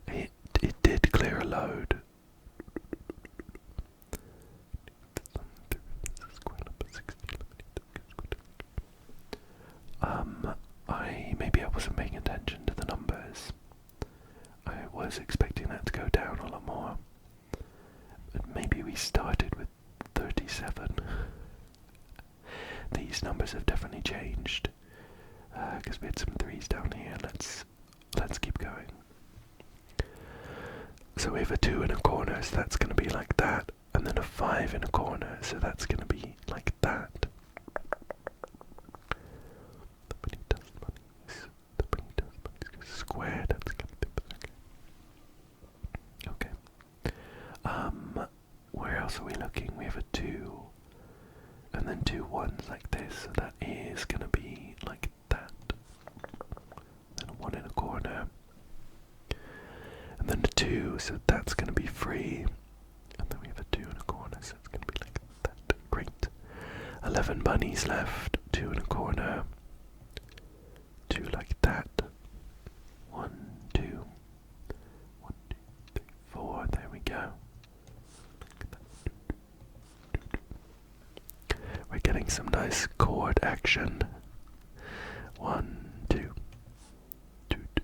It did clear a load. Maybe I wasn't paying attention to the numbers. I was expecting that to go down a lot more. But maybe we started with 37. These numbers have definitely changed. Because we had some 3s down here. Let's keep going. So we have a 2 in a corner, so that's going to be like that. And then a 5 in a corner, so that's going to be like that. Square, that's going to be okay. Where else are we looking? We have a 2. And then 2 1s like this, so that is going to be like that. Then a 1 in a corner. And then a 2, so that's going to be free. And then we have a 2 in a corner, so it's gonna be like that. Great. 11 bunnies left, 2 in a corner, 2 like that. 1, 2, 1, 2, 3, 4. There we go. We're getting some nice chord action. 1, 2, 2, 2.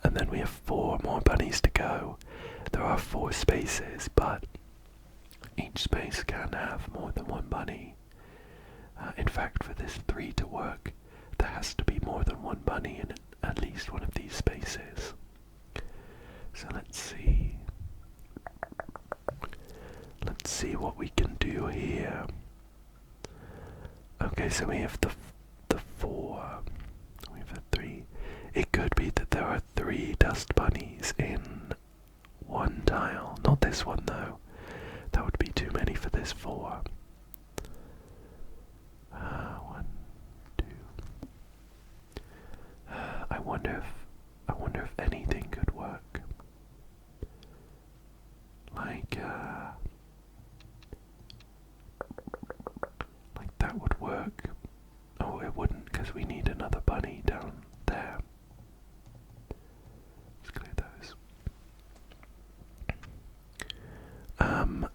And then we have 4 more bunnies to go. There are 4 spaces, but each space can have more than 1 bunny. In fact, for this 3 to work, there has to be more than 1 bunny in at least one of these spaces. So let's see. Let's see what we can do here. Okay, so we have the 4. We have a 3. It could be that there are 3 dust bunnies in one tile. Not this one though. That would be too many for this 4. 1, 2. I wonder if anything could work. Like that would work. Oh, it wouldn't, because we need another bunny down there. Let's clear those.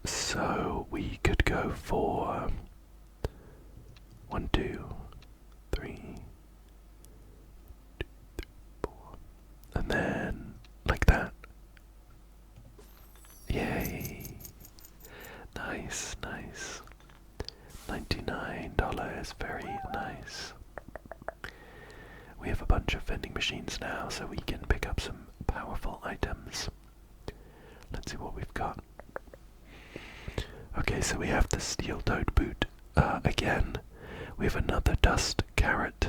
So we could go for 1, 2, 3, 2, 3, 4, and then like that. Yay! Nice, nice. $99, very nice. We have a bunch of vending machines now, so we can pick up some powerful items. Let's see what we've got. Okay, so we have the steel-toed boot. Again, we have another dust carrot.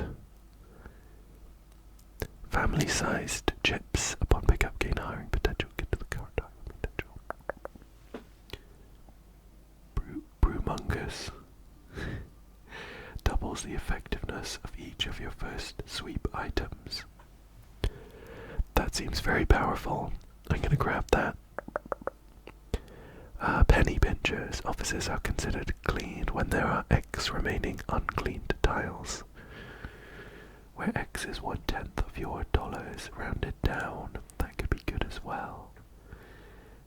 Family-sized chips. Upon pickup, gain hiring potential. Get to the current hiring potential. Broomungus. Doubles the effectiveness of each of your first sweep items. That seems very powerful. I'm gonna grab that. Penny pinchers. Offices are considered clean when there are X remaining uncleaned tiles. Where X is 1/10 of your dollars rounded down, that could be good as well.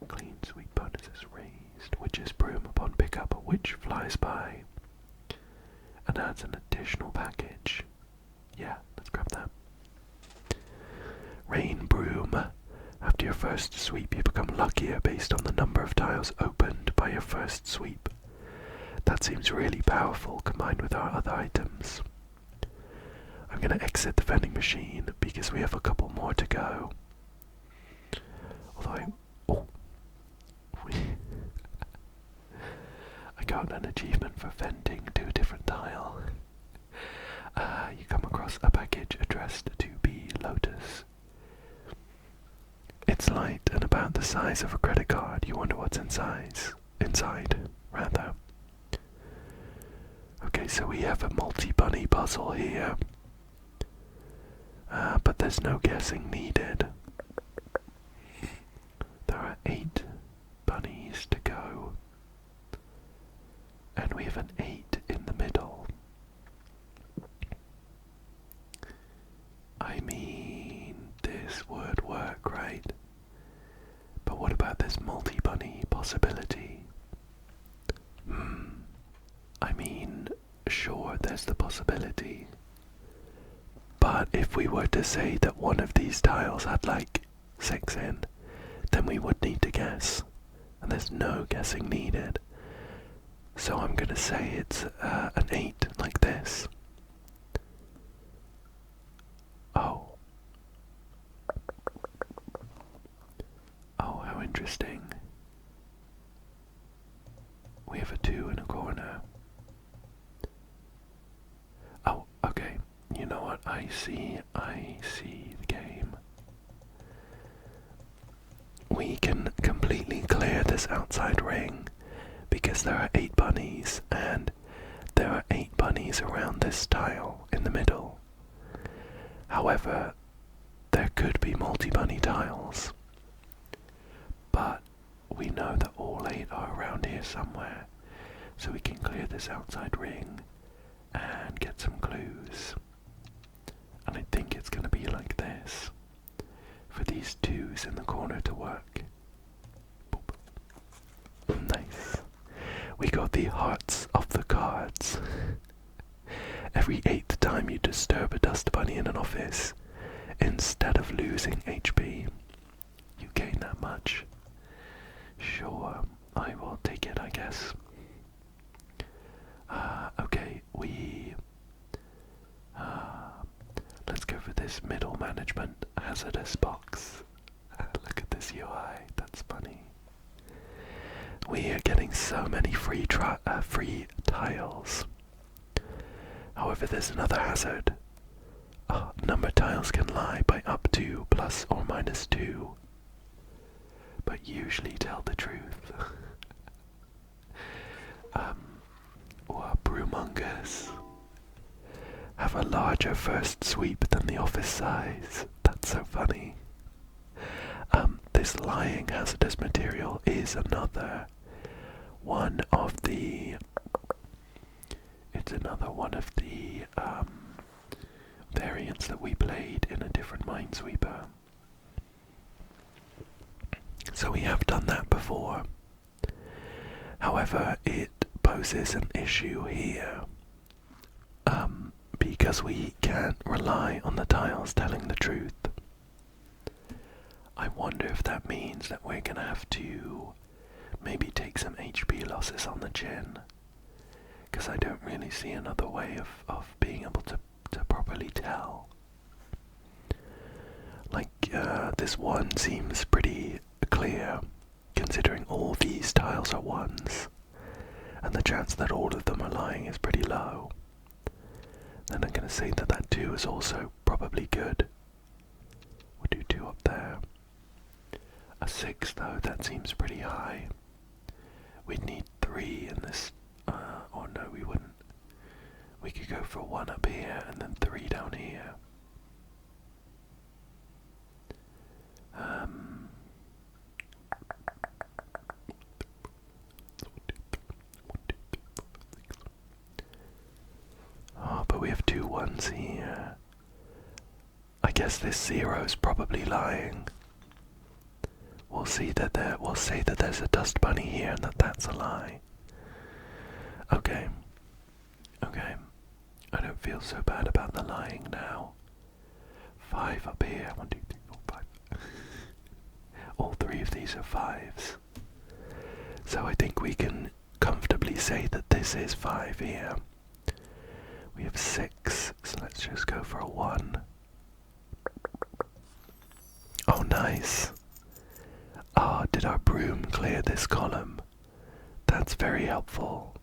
Clean sweep bonus is raised. Witch's broom upon pickup, a witch flies by and adds an additional package. Yeah, let's grab that. Rain broom. After your first sweep, you become luckier based on the number of tiles opened by your first sweep. That seems really powerful combined with our other items. I'm going to exit the vending machine because we have a couple more to go. Although I got an achievement for venting to a different tile. You come across a package addressed to B. Lotus. It's light and about the size of a credit card. You wonder what's inside, rather. Okay, so we have a multi-bunny puzzle here. But there's no guessing needed. There are 8 bunnies to go. And we have an 8 in the middle. I mean, this would work, right? But what about this multi-bunny possibility? I mean, sure, there's the possibility. But if we were to say that one of these tiles had like 6 in, then we would need to guess. And there's no guessing needed. So I'm gonna say it's an 8, like this. Oh, how interesting. We have a 2 in a corner. Oh, okay. You know what? I see the game. We can completely clear this outside ring because there are 8 bunnies and there are 8 bunnies around this tile in the middle. However, there could be multi-bunny tiles. But we know that all 8 are around here somewhere, so we can clear this outside ring and get some clues. And I think it's going to be like this for these 2s in the corner to work. Boop. Nice. We got the hearts of the cards. Every 8th time you disturb a dust bunny in an office, instead of losing HP, you gain that much. Sure, I will take it, I guess. Okay, let's go for this middle management hazardous box. Look at this UI, that's funny. We are getting so many free tiles. However, there's another hazard. Number tiles can lie by up to plus or minus 2, but usually tell the truth. Broomongers have a larger first sweep than the office size. That's so funny. This lying hazardous material is another one of the variants that we played in a different Minesweeper. So we have done that before. However, it poses an issue here, because we can't rely on the tiles telling the truth. I wonder if that means that we're gonna have to maybe take some HP losses on the chin, because I don't really see another way of being able to properly tell. Like, this one seems pretty clear, considering all these tiles are 1s, and the chance that all of them are lying is pretty low. Then I'm going to say that that 2 is also probably good. We'll do 2 up there. A 6 though, that seems pretty high. We'd need 3 in this, or no, we wouldn't. We could go for 1 up here and then 3 down here. But we have 2 1s here. I guess this 0's probably lying. We'll say that there's a dust bunny here and that's a lie. Okay. I don't feel so bad about the lying now. 5 up here. 1, 2, 3, 4, 5. All 3 of these are 5s. So I think we can comfortably say that this is 5 here. We have 6, so let's just go for a 1. Oh, nice. Did our broom clear this column? That's very helpful.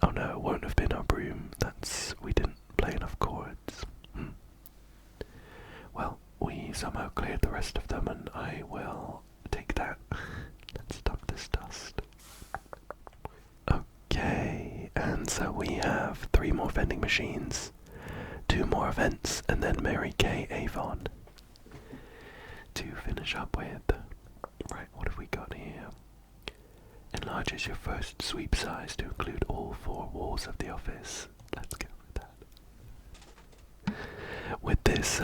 Oh no, it won't have been our broom. We didn't play enough chords. Well, we somehow cleared the rest of them, and I will take that. Let's dump this dust. Okay, and so we have 3 more vending machines, 2 more events, and then Mary Kay Avon to finish up with. Right, what have we got here? Enlarges your first sweep size to include all 4 walls of the office. Let's go with that. With this,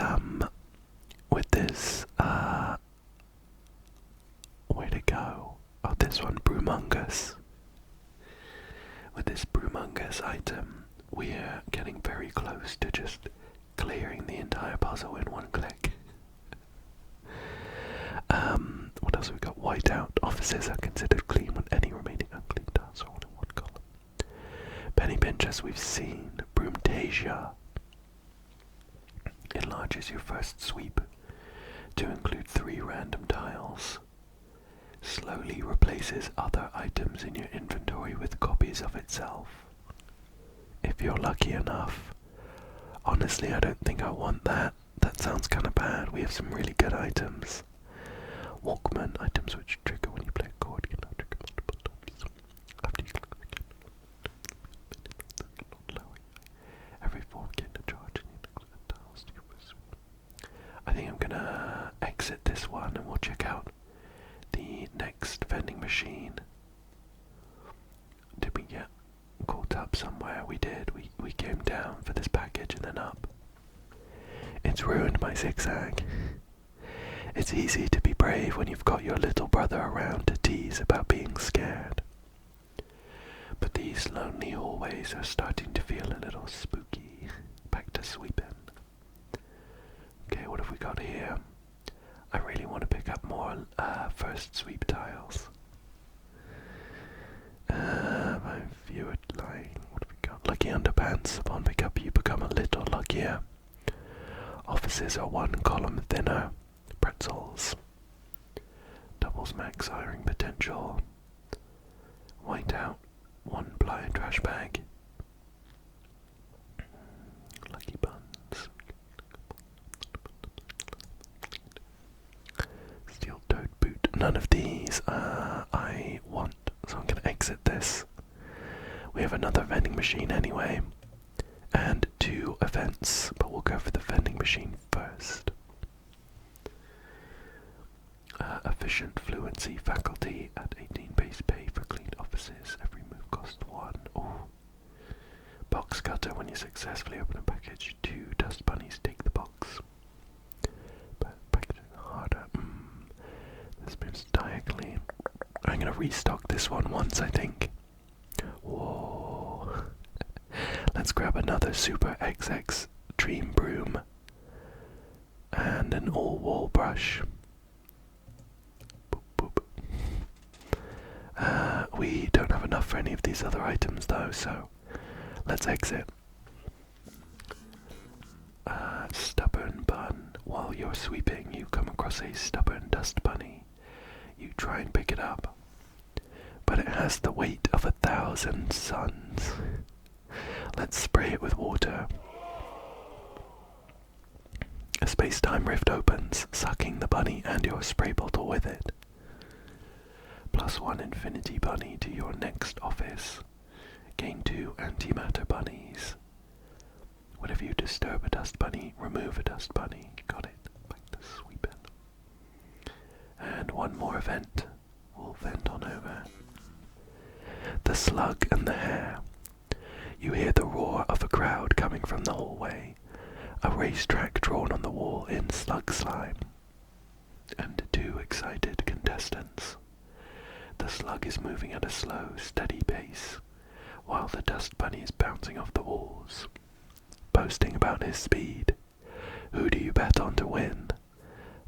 where'd it go? Oh, this one, Broomungus. With this Broomungus item, we're getting very close to just clearing the entire puzzle in 1 click. What else have we got? Whiteout. Offices are considered clean when any remaining unclean tasks are all in 1 column. Penny pinch, as we've seen. Broomtasia. Enlarges your first sweep to include 3 random tiles. Slowly replaces other items in your inventory with copies of itself. If you're lucky enough. Honestly, I don't think I want that. That sounds kind of bad. We have some really good items. Walkman, items which trigger when you play a chord can now trigger multiple times. After you click every 4 get a charge and you click the tiles to I think I'm gonna exit this one and we'll check out the next vending machine. Did we get caught up somewhere? We did. We came down for this package and then up. It's ruined my zigzag. It's easy to be brave when you've got your little brother around to tease about being scared. But these lonely hallways are starting to feel a little spooky. Back to sweeping. Okay, what have we got here? I really want to pick up more first sweep tiles. My viewer line. What have we got? Lucky underpants. Upon pickup, you become a little luckier. Offices are one column thinner. Pretzels. Doubles max hiring potential. Whiteout. One ply trash bag. Lucky buns. Steel toed boot. None of these I want, so I'm going to exit this. We have another vending machine anyway, and 2 events, but we'll go for the vending machine first. Efficient fluency faculty at 18 base pay for cleaned offices. Every move costs 1. Oh. Box cutter when you successfully open a package. 2 dust bunnies take the box. Packaging harder. This moves diagonally. I'm going to restock this one once, I think. Whoa. Let's grab another Super XX Dream Broom. And an all-wall brush. We don't have enough for any of these other items though, so let's exit. Stubborn bun. While you're sweeping, you come across a stubborn dust bunny. You try and pick it up, but it has the weight of 1,000 suns. Let's spray it with water. A space-time rift opens, sucking the bunny and your spray bottle with it. +1 infinity bunny to your next office. Gain 2 antimatter bunnies. Whenever you disturb a dust bunny, remove a dust bunny. Got it. Back to sweeping. And one more event. We'll vent on over. The slug and the hare. You hear the roar of a crowd coming from the hallway. A racetrack drawn on the wall in slug slime. And 2 excited contestants. The slug is moving at a slow, steady pace, while the dust bunny is bouncing off the walls, boasting about his speed. Who do you bet on to win?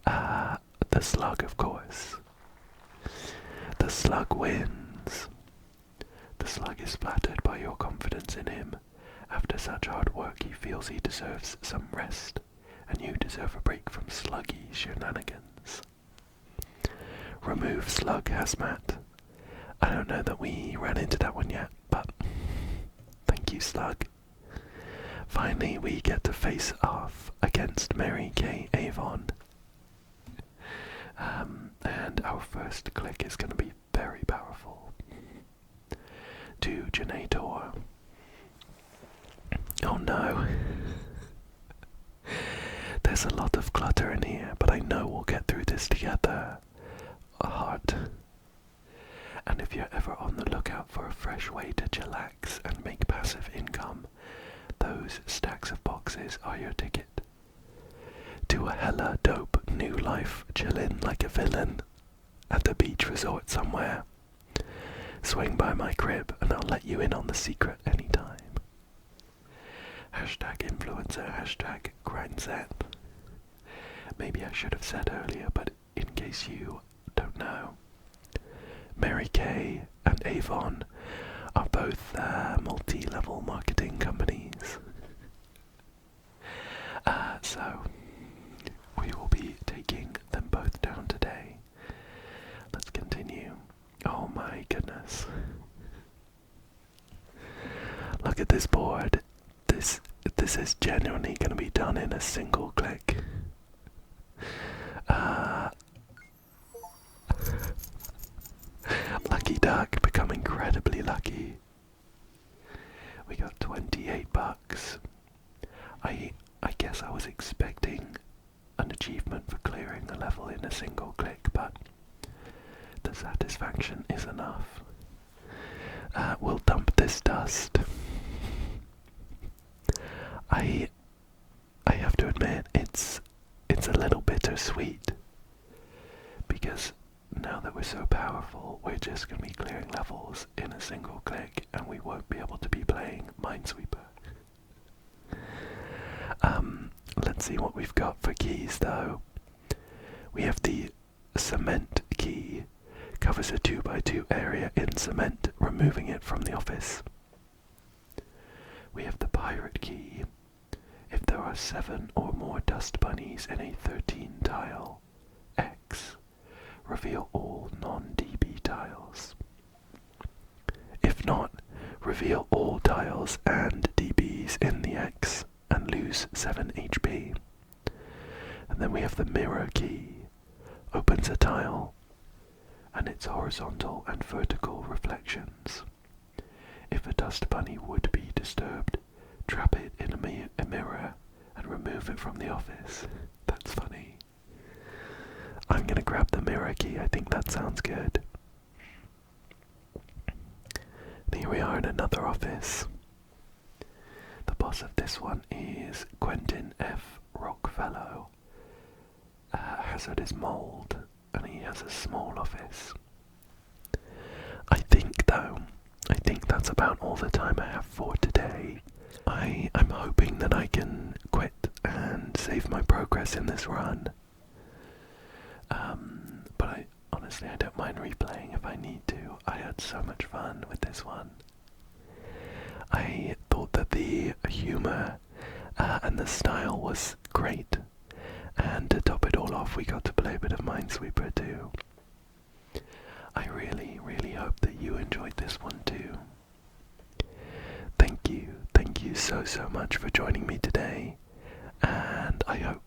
The slug, of course. The slug wins. The slug is flattered by your confidence in him. After such hard work, he feels he deserves some rest, and you deserve a break from sluggy shenanigans. Remove slug hazmat. I don't know that we ran into that one yet, but thank you, slug. Finally, we get to face off against Mary Kay Avon. And our first click is going to be very powerful. To Janator. Oh no. There's a lot of clutter in here, but I know we'll get through this together. A heart. And if you're ever on the lookout for a fresh way to chillax and make passive income, those stacks of boxes are your ticket. To a hella dope new life chillin' like a villain at the beach resort somewhere. Swing by my crib and I'll let you in on the secret anytime. Hashtag influencer, hashtag grindset. Maybe I should have said earlier, but in case you don't know, Mary Kay and Avon are both multi-level marketing companies. So we will be taking them both down today. Let's continue. Oh my goodness. Look at this board. This is genuinely going to be done in a single click. Lucky duck, become incredibly lucky. We got 28 bucks. I guess I was expecting an achievement for clearing the level in a single click, but satisfaction is enough. We'll dump this dust. I have to admit, it's a little bittersweet, because now that we're so powerful, we're just going to be clearing levels in a single click, and we won't be able to be playing Minesweeper. Let's see what we've got for keys, though. We have the cement key. Covers a 2x2 area in cement, removing it from the office. We have the pirate key. If there are 7 or more dust bunnies in a 13 tile X, reveal all non-DB tiles. If not, reveal all tiles and DBs in the X and lose 7 HP. And then we have the mirror key. Opens a tile and its horizontal and vertical reflections. If a dust bunny would be disturbed, trap it in a mirror and remove it from the office. That's funny. I'm gonna grab the mirror key, I think that sounds good. Here we are in another office. The boss of this one is Quentin F. Rockfellow. Hazard is mold, and he has a small office. I think that's about all the time I have for today. I'm hoping that I can quit and save my progress in this run. But honestly, I don't mind replaying if I need to. I had so much fun with this one. I thought that the humour and the style was great. And to top it all off, we got to play a bit of Minesweeper too. I really, really hope that you enjoyed this one too. Thank you so much for joining me today, and I hope